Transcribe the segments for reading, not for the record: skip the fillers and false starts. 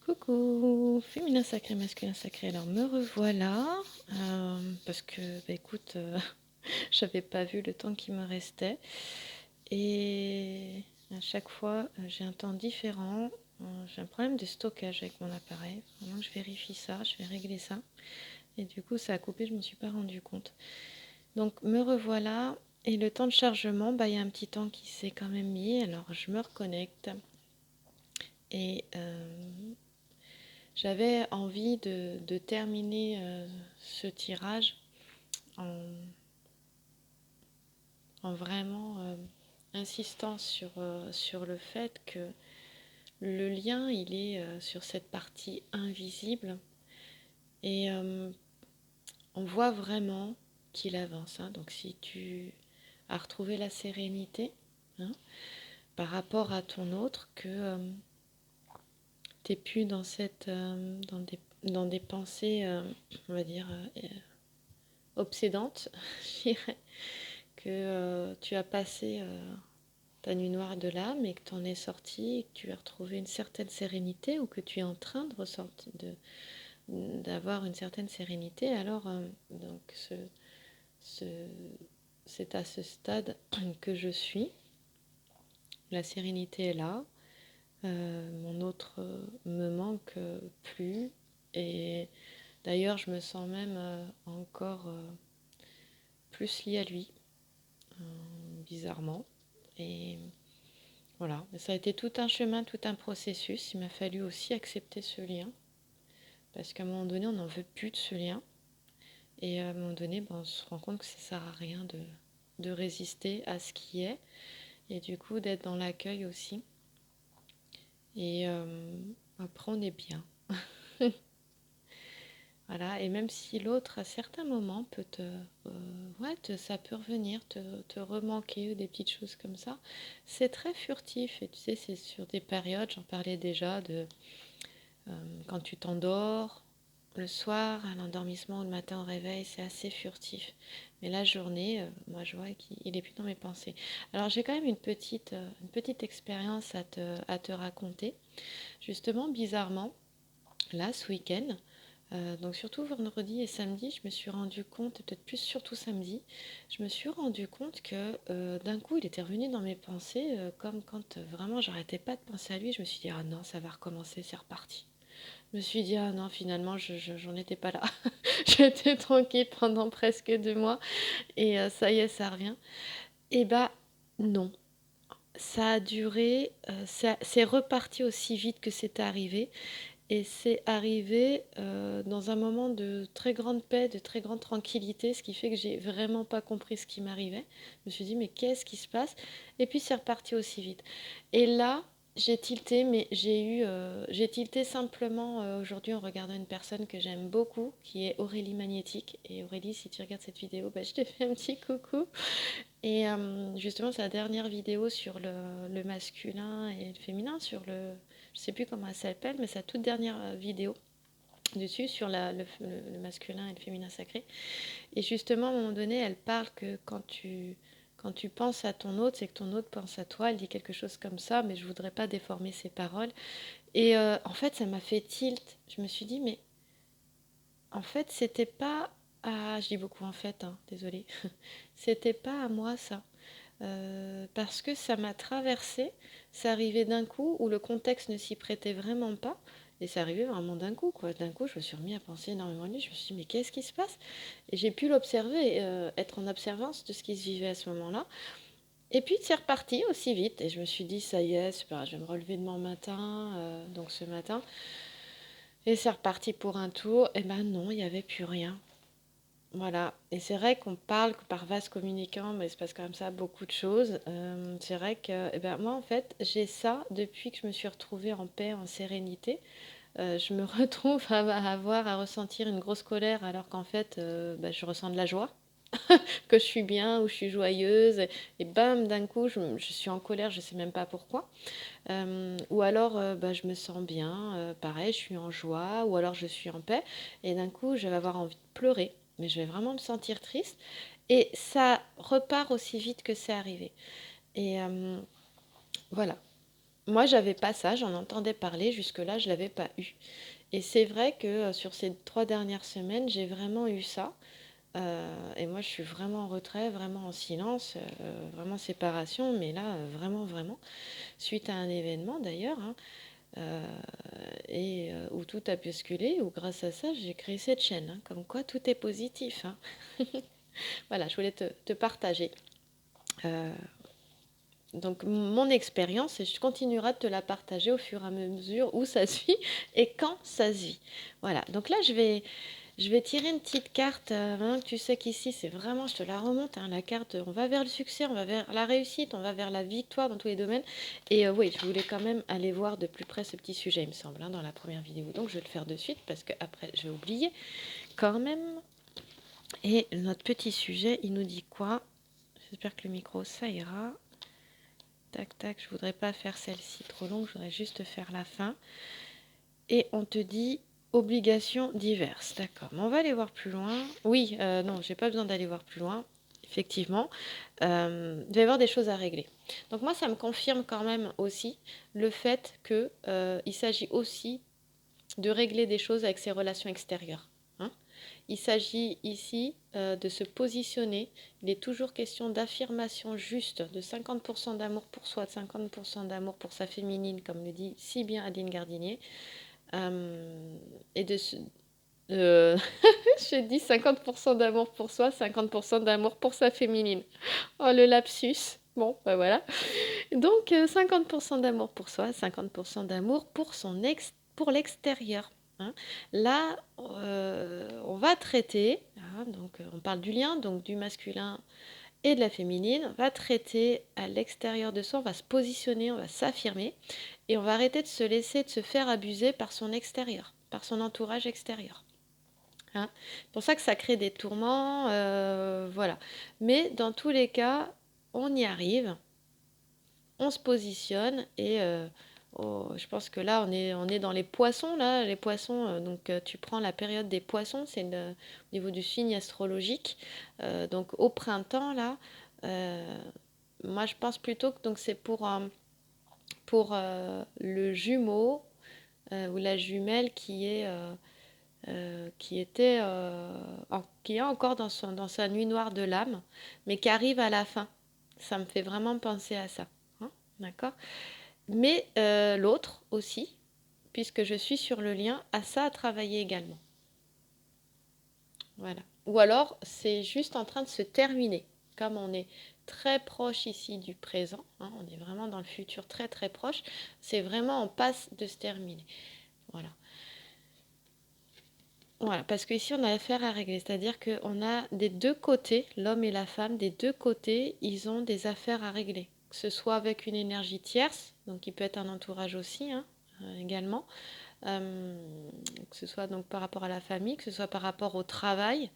Coucou, féminin sacré, masculin sacré. Alors me revoilà, parce que écoute, j'avais pas vu le temps qui me restait et à chaque fois j'ai un temps différent. J'ai un problème de stockage avec mon appareil. Vraiment, je vérifie ça, je vais régler ça. Et du coup, ça a coupé, je ne me suis pas rendu compte. Donc me revoilà et le temps de chargement, il y a un petit temps qui s'est quand même mis. Alors je me reconnecte et j'avais envie de terminer ce tirage en, en vraiment insistant sur le fait que le lien, il est sur cette partie invisible et on voit vraiment qu'il avance, hein. Donc si tu as retrouvé la sérénité, hein, par rapport à ton autre, que tu n'es plus dans, dans des pensées, on va dire, obsédantes, je dirais, que tu as passé ta nuit noire de l'âme et que tu en es sorti et que tu as retrouvé une certaine sérénité ou que tu es en train de ressortir, d'avoir une certaine sérénité, alors donc ce, c'est à ce stade que je suis. La sérénité est là. Mon autre me manque plus. Et d'ailleurs, je me sens même encore plus liée à lui, bizarrement. Et voilà, ça a été tout un chemin, tout un processus. Il m'a fallu aussi accepter ce lien, parce qu'à un moment donné, on n'en veut plus de ce lien. Et à un moment donné, on se rend compte que ça ne sert à rien de résister à ce qui est, et du coup d'être dans l'accueil aussi. Et après, on est bien. Voilà, et même si l'autre, à certains moments, peut ça peut revenir, te remanquer ou des petites choses comme ça, c'est très furtif. Et tu sais, c'est sur des périodes, j'en parlais déjà, quand tu t'endors, le soir, à l'endormissement ou le matin au réveil, c'est assez furtif. Mais la journée, moi, je vois qu'il est plus dans mes pensées. Alors, j'ai quand même une petite expérience à te raconter. Justement, bizarrement, là, ce week-end, donc surtout vendredi et samedi, je me suis rendu compte, peut-être plus surtout samedi, je me suis rendu compte que d'un coup, il était revenu dans mes pensées, comme quand vraiment j'arrêtais pas de penser à lui. Je me suis dit, ah non, ça va recommencer, c'est reparti. Je me suis dit, ah non, finalement, j'en étais pas là. J'étais tranquille pendant presque 2 mois et ça y est, ça revient. Et bah non, ça a duré, c'est reparti aussi vite que c'est arrivé. Et c'est arrivé dans un moment de très grande paix, de très grande tranquillité, ce qui fait que j'ai vraiment pas compris ce qui m'arrivait. Je me suis dit, mais qu'est-ce qui se passe? Et puis c'est reparti aussi vite. Et là, j'ai tilté, mais j'ai tilté simplement aujourd'hui en regardant une personne que j'aime beaucoup, qui est Aurélie Magnétique. Et Aurélie, si tu regardes cette vidéo, je te fais un petit coucou. Et justement, c'est la dernière vidéo sur le masculin et le féminin, je sais plus comment elle s'appelle, mais sa toute dernière vidéo dessus sur le masculin et le féminin sacré. Et justement, à un moment donné, elle parle que quand tu penses à ton autre, c'est que ton autre pense à toi. Elle dit quelque chose comme ça, mais je voudrais pas déformer ses paroles. Et en fait, ça m'a fait tilt. Je me suis dit, mais en fait, c'était pas à... Je dis beaucoup en fait, hein, désolée. C'était pas à moi ça. Parce que ça m'a traversé, c'est arrivé d'un coup où le contexte ne s'y prêtait vraiment pas, et c'est arrivé vraiment d'un coup, quoi. D'un coup, je me suis remis à penser énormément à lui, je me suis dit, mais qu'est-ce qui se passe? Et j'ai pu l'observer, être en observance de ce qui se vivait à ce moment-là. Et puis c'est reparti aussi vite, et je me suis dit, ça y est, super, je vais me relever demain matin, donc ce matin, et c'est reparti pour un tour, et ben non, il n'y avait plus rien. Voilà, et c'est vrai qu'on parle que par vase communicant, mais il se passe quand même ça, beaucoup de choses. C'est vrai que eh ben, moi, en fait, j'ai ça depuis que je me suis retrouvée en paix, en sérénité. Je me retrouve à ressentir une grosse colère alors qu'en fait, je ressens de la joie, que je suis bien ou je suis joyeuse. Et bam, d'un coup, je suis en colère, je ne sais même pas pourquoi. Ou alors, je me sens bien, pareil, je suis en joie, ou alors je suis en paix. Et d'un coup, je vais avoir envie de pleurer, mais je vais vraiment me sentir triste. Et ça repart aussi vite que c'est arrivé. Et voilà. Moi, j'avais pas ça, j'en entendais parler, jusque-là, je l'avais pas eu. Et c'est vrai que sur ces 3 dernières semaines, j'ai vraiment eu ça. Et moi, je suis vraiment en retrait, vraiment en silence, vraiment séparation, mais là, vraiment, vraiment, suite à un événement d'ailleurs, hein, euh, et où tout a basculé, où grâce à ça, j'ai créé cette chaîne, hein, comme quoi tout est positif, hein. Voilà, je voulais te partager. Euh, donc mon expérience, et je continuerai de te la partager au fur et à mesure où ça se vit et quand ça se vit. Voilà, donc là je vais tirer une petite carte. Maintenant que tu sais qu'ici c'est vraiment, je te la remonte, hein, la carte, on va vers le succès, on va vers la réussite, on va vers la victoire dans tous les domaines. Et oui, je voulais quand même aller voir de plus près ce petit sujet, il me semble, hein, dans la première vidéo. Donc je vais le faire de suite parce que après je vais oublier quand même. Et notre petit sujet, il nous dit quoi? J'espère que le micro, ça ira. Tac, tac, je voudrais pas faire celle-ci trop longue, je voudrais juste faire la fin. Et on te dit obligations diverses. D'accord, mais on va aller voir plus loin. Oui, non, j'ai pas besoin d'aller voir plus loin. Effectivement, il va y avoir des choses à régler. Donc moi, ça me confirme quand même aussi le fait que il s'agit aussi de régler des choses avec ses relations extérieures, hein. Il s'agit ici de se positionner. Il est toujours question d'affirmation juste, de 50% d'amour pour soi, de 50% d'amour pour sa féminine, comme le dit si bien Adeline Gardinier. Et de se... je dis 50% d'amour pour soi, 50% d'amour pour sa féminine. Oh, le lapsus. Bon, ben voilà. Donc, 50% d'amour pour soi, 50% d'amour pour pour l'extérieur, hein. Là, on va traiter, hein, donc on parle du lien, donc du masculin et de la féminine. On va traiter à l'extérieur de soi, on va se positionner, on va s'affirmer et on va arrêter de se laisser, de se faire abuser par son extérieur, par son entourage extérieur, hein. C'est pour ça que ça crée des tourments, voilà. Mais dans tous les cas, on y arrive, on se positionne et je pense que là, on est dans les poissons, là. Les poissons, donc tu prends la période des poissons, c'est au niveau du signe astrologique. Donc au printemps, là, euh, moi je pense plutôt que donc c'est pour le jumeau ou la jumelle qui était qui est encore dans sa nuit noire de l'âme, mais qui arrive à la fin. Ça me fait vraiment penser à ça, hein, d'accord? Mais l'autre aussi, puisque je suis sur le lien, a ça à travailler également. Voilà. Ou alors, c'est juste en train de se terminer. Comme on est très proche ici du présent, hein, on est vraiment dans le futur très très proche, c'est vraiment en passe de se terminer. Voilà. Voilà, parce qu'ici on a affaire à régler, c'est-à-dire qu'on a des deux côtés, l'homme et la femme, des deux côtés, ils ont des affaires à régler. Que ce soit avec une énergie tierce, donc qui peut être un entourage aussi, hein, également, euh, que ce soit donc par rapport à la famille, que ce soit par rapport au travail,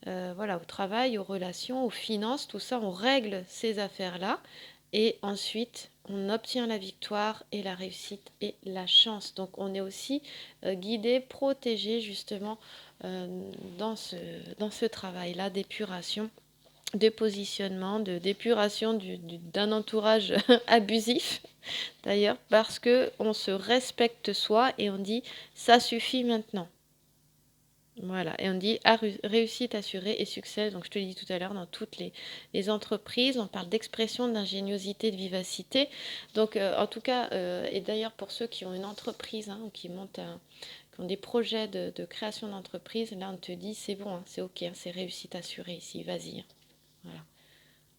voilà, au travail, aux relations, aux finances, tout ça, on règle ces affaires-là et ensuite on obtient la victoire et la réussite et la chance. Donc on est aussi guidé, protégé justement euh, dans ce travail-là d'épuration, de positionnement, de d'épuration d'un entourage abusif d'ailleurs, parce que on se respecte soi et on dit ça suffit maintenant. Voilà, et on dit réussite assurée et succès. Donc je te l'ai dit tout à l'heure, dans toutes les entreprises, on parle d'expression, d'ingéniosité, de vivacité. Donc en tout cas, et d'ailleurs pour ceux qui ont une entreprise, hein, ou qui montent qui ont des projets de création d'entreprise, là on te dit c'est bon, hein, c'est ok, hein, c'est réussite assurée ici, vas-y, hein. Voilà.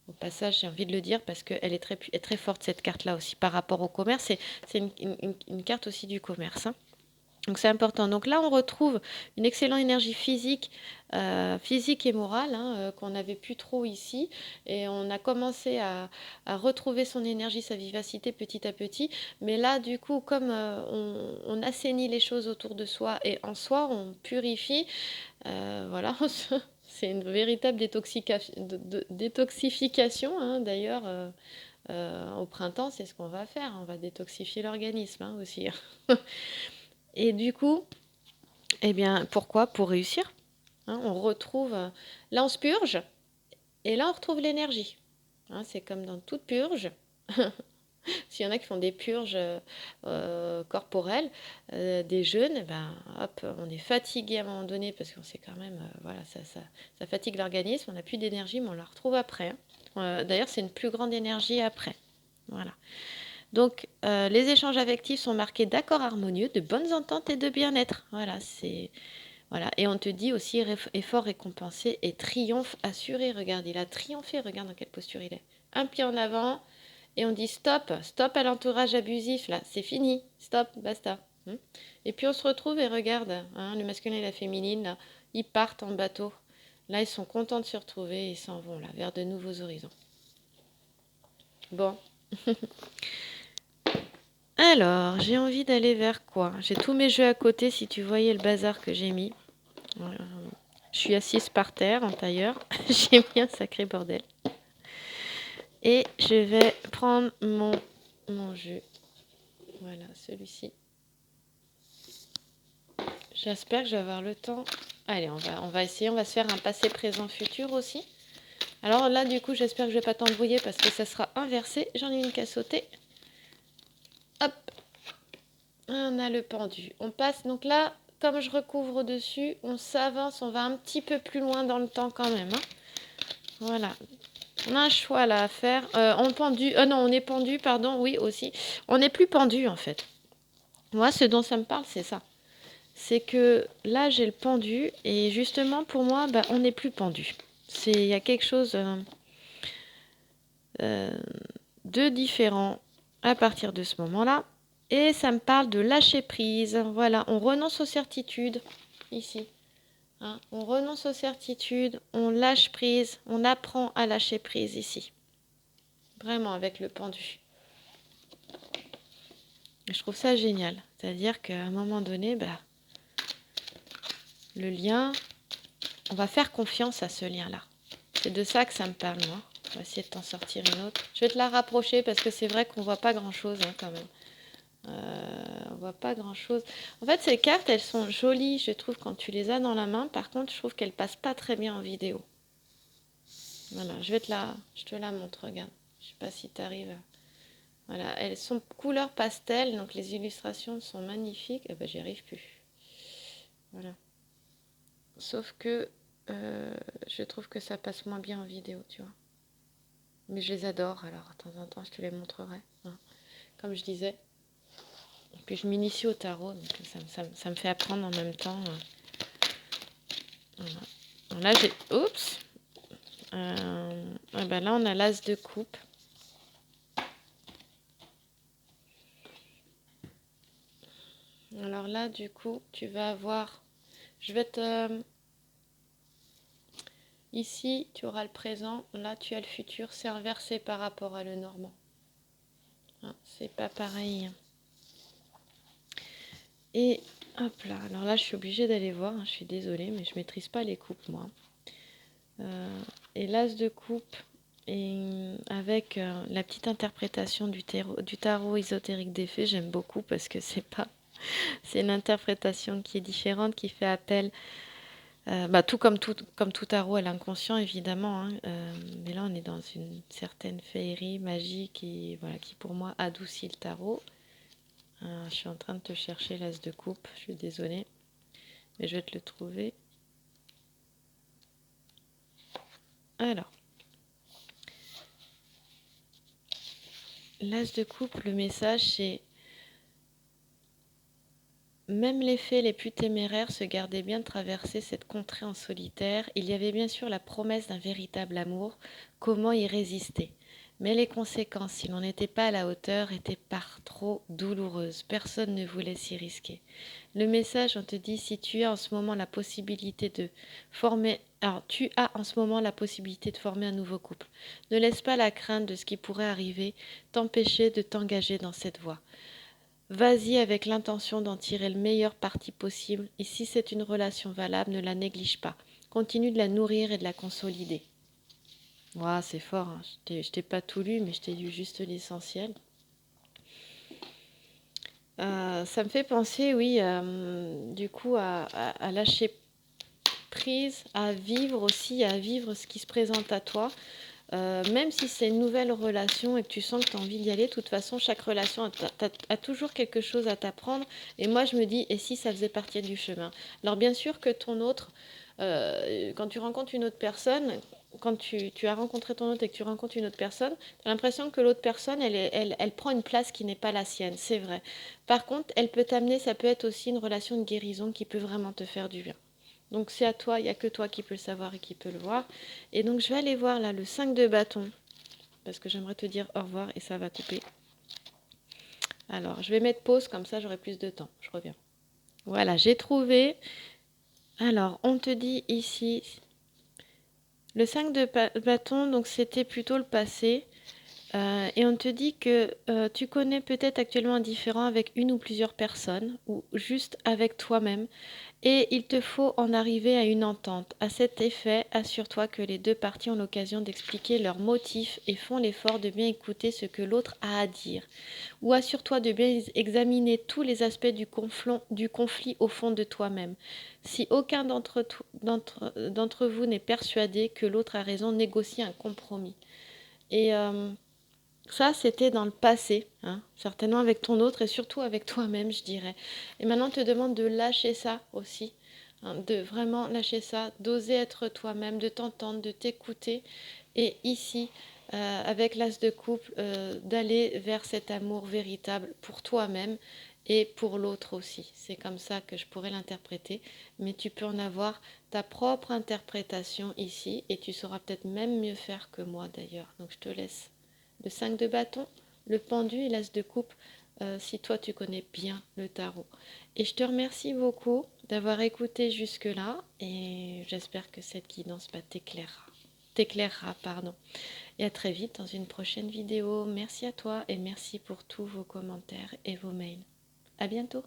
Au passage, j'ai envie de le dire parce qu'elle est très forte cette carte-là aussi par rapport au commerce. C'est une carte aussi du commerce, hein. Donc c'est important. Donc là, on retrouve une excellente énergie physique, physique et morale, hein, qu'on n'avait plus trop ici. Et on a commencé à retrouver son énergie, sa vivacité petit à petit. Mais là, du coup, comme on assainit les choses autour de soi et en soi, on purifie, voilà. C'est une véritable détoxification, hein, d'ailleurs. Au printemps, c'est ce qu'on va faire. On va détoxifier l'organisme, hein, aussi. Et du coup, eh bien, pourquoi? Pour réussir, hein, on retrouve, là on se purge, et là on retrouve l'énergie, hein, c'est comme dans toute purge, S'il y en a qui font des purges corporelles, des jeûnes, ben, hop, on est fatigué à un moment donné parce qu'on sait quand même, voilà, ça fatigue l'organisme, on n'a plus d'énergie, mais on la retrouve après. Hein. D'ailleurs, c'est une plus grande énergie après. Voilà. Donc, les échanges affectifs sont marqués d'accords harmonieux, de bonnes ententes et de bien-être. Voilà, c'est... Voilà. Et on te dit aussi effort récompensé et triomphe assuré. Regarde, il a triomphé. Regarde dans quelle posture il est. Un pied en avant. Et on dit stop. Stop à l'entourage abusif. Là, c'est fini. Stop, basta. Et puis on se retrouve et regarde. Hein, le masculin et la féminine, là, ils partent en bateau. Là, ils sont contents de se retrouver et ils s'en vont là, vers de nouveaux horizons. Bon. Alors, j'ai envie d'aller vers quoi? J'ai tous mes jeux à côté si tu voyais le bazar que j'ai mis. Je suis assise par terre en tailleur. J'ai mis un sacré bordel. Et je vais prendre mon jeu. Voilà, celui-ci. J'espère que je vais avoir le temps. Allez, on va essayer. On va se faire un passé, présent, futur aussi. Alors là, du coup, j'espère que je ne vais pas t'embrouiller parce que ça sera inversé. J'en ai une qu'à sauter. Hop. On a le pendu. On passe. Donc là, comme je recouvre dessus, on s'avance. On va un petit peu plus loin dans le temps quand même. Hein. Voilà. On a un choix là à faire. On est pendu, pardon, oui aussi. On n'est plus pendu en fait. Moi, ce dont ça me parle, c'est ça. C'est que là, j'ai le pendu et justement, pour moi, bah, on n'est plus pendu. Il y a quelque chose de différent à partir de ce moment-là. Et ça me parle de lâcher prise. Voilà, on renonce aux certitudes ici. Hein, on renonce aux certitudes, on lâche prise, on apprend à lâcher prise ici. Vraiment avec le pendu. Je trouve ça génial. C'est-à-dire qu'à un moment donné, bah, le lien, on va faire confiance à ce lien-là. C'est de ça que ça me parle, moi. On va essayer de t'en sortir une autre. Je vais te la rapprocher parce que c'est vrai qu'on voit pas grand-chose hein, quand même. On voit pas grand-chose. En fait, ces cartes, elles sont jolies, je trouve, quand tu les as dans la main. Par contre, je trouve qu'elles passent pas très bien en vidéo. Voilà, je te la montre, regarde. Je sais pas si tu arrives. Voilà, elles sont couleur pastel, donc les illustrations sont magnifiques. Eh ben, j'y arrive plus. Voilà. Sauf que je trouve que ça passe moins bien en vidéo, tu vois. Mais je les adore, alors de temps en temps, je te les montrerai. Hein. Comme je disais. Et puis je m'initie au tarot, donc ça me fait apprendre en même temps. Voilà. Alors là, j'ai... Oups ben là, on a l'as de coupe. Alors là, du coup, tu vas avoir... Je vais te... Ici, tu auras le présent. Là, tu as le futur. C'est inversé par rapport à le normand. Hein, c'est pas pareil. Et hop là. Alors là, je suis obligée d'aller voir. Hein, je suis désolée, mais je maîtrise pas les coupes, moi. Et l'as de coupe, et avec la petite interprétation du tarot ésotérique des fées, j'aime beaucoup parce que c'est une interprétation qui est différente, qui fait appel, tout comme tout tarot à l'inconscient évidemment, hein, mais là on est dans une certaine féerie, magie qui pour moi adoucit le tarot. Je suis en train de te chercher l'as de coupe, je suis désolée, mais je vais te le trouver. Alors, l'as de coupe, le message c'est: même les fées les plus téméraires se gardaient bien de traverser cette contrée en solitaire. Il y avait bien sûr la promesse d'un véritable amour. Comment y résister? Mais les conséquences, si l'on n'était pas à la hauteur, étaient par trop douloureuses. Personne ne voulait s'y risquer. Le message, on te dit, si tu as en ce moment la possibilité de former... Alors, tu as en ce moment la possibilité de former un nouveau couple. Ne laisse pas la crainte de ce qui pourrait arriver t'empêcher de t'engager dans cette voie. Vas-y avec l'intention d'en tirer le meilleur parti possible, et si c'est une relation valable, ne la néglige pas. Continue de la nourrir et de la consolider. Wow, c'est fort, hein. Je t'ai pas tout lu, mais je t'ai lu juste l'essentiel. Ça me fait penser, oui, du coup, à lâcher prise, à vivre aussi, à vivre ce qui se présente à toi. Même si c'est une nouvelle relation et que tu sens que tu as envie d'y aller, de toute façon, chaque relation a toujours quelque chose à t'apprendre. Et moi, je me dis, et si ça faisait partie du chemin? Alors, bien sûr que ton autre, quand tu rencontres une autre personne, quand tu as rencontré ton autre et que tu rencontres une autre personne, tu as l'impression que l'autre personne, elle prend une place qui n'est pas la sienne, c'est vrai. Par contre, elle peut t'amener, ça peut être aussi une relation de guérison qui peut vraiment te faire du bien. Donc c'est à toi, il n'y a que toi qui peux le savoir et qui peut le voir. Et donc je vais aller voir là le 5 de bâton, parce que j'aimerais te dire au revoir et ça va couper. Alors je vais mettre pause, comme ça j'aurai plus de temps. Je reviens. Voilà, j'ai trouvé. Alors on te dit ici, le 5 de bâton, donc c'était plutôt le passé. Et on te dit que tu connais peut-être actuellement un différend avec une ou plusieurs personnes, ou juste avec toi-même, et il te faut en arriver à une entente. À cet effet, assure-toi que les deux parties ont l'occasion d'expliquer leurs motifs et font l'effort de bien écouter ce que l'autre a à dire. Ou assure-toi de bien examiner tous les aspects du conflit au fond de toi-même. Si aucun d'entre vous n'est persuadé que l'autre a raison, négocie un compromis. Et ça, c'était dans le passé, hein, certainement avec ton autre et surtout avec toi-même, je dirais. Et maintenant, on te demande de lâcher ça aussi, hein, de vraiment lâcher ça, d'oser être toi-même, de t'entendre, de t'écouter. Et ici, avec l'as de couple, d'aller vers cet amour véritable pour toi-même et pour l'autre aussi. C'est comme ça que je pourrais l'interpréter. Mais tu peux en avoir ta propre interprétation ici et tu sauras peut-être même mieux faire que moi d'ailleurs. Donc je te laisse le 5 de bâton, le pendu et l'as de coupe, si toi tu connais bien le tarot. Et je te remercie beaucoup d'avoir écouté jusque-là et j'espère que cette guidance t'éclairera, pardon. Et à très vite dans une prochaine vidéo. Merci à toi et merci pour tous vos commentaires et vos mails. À bientôt.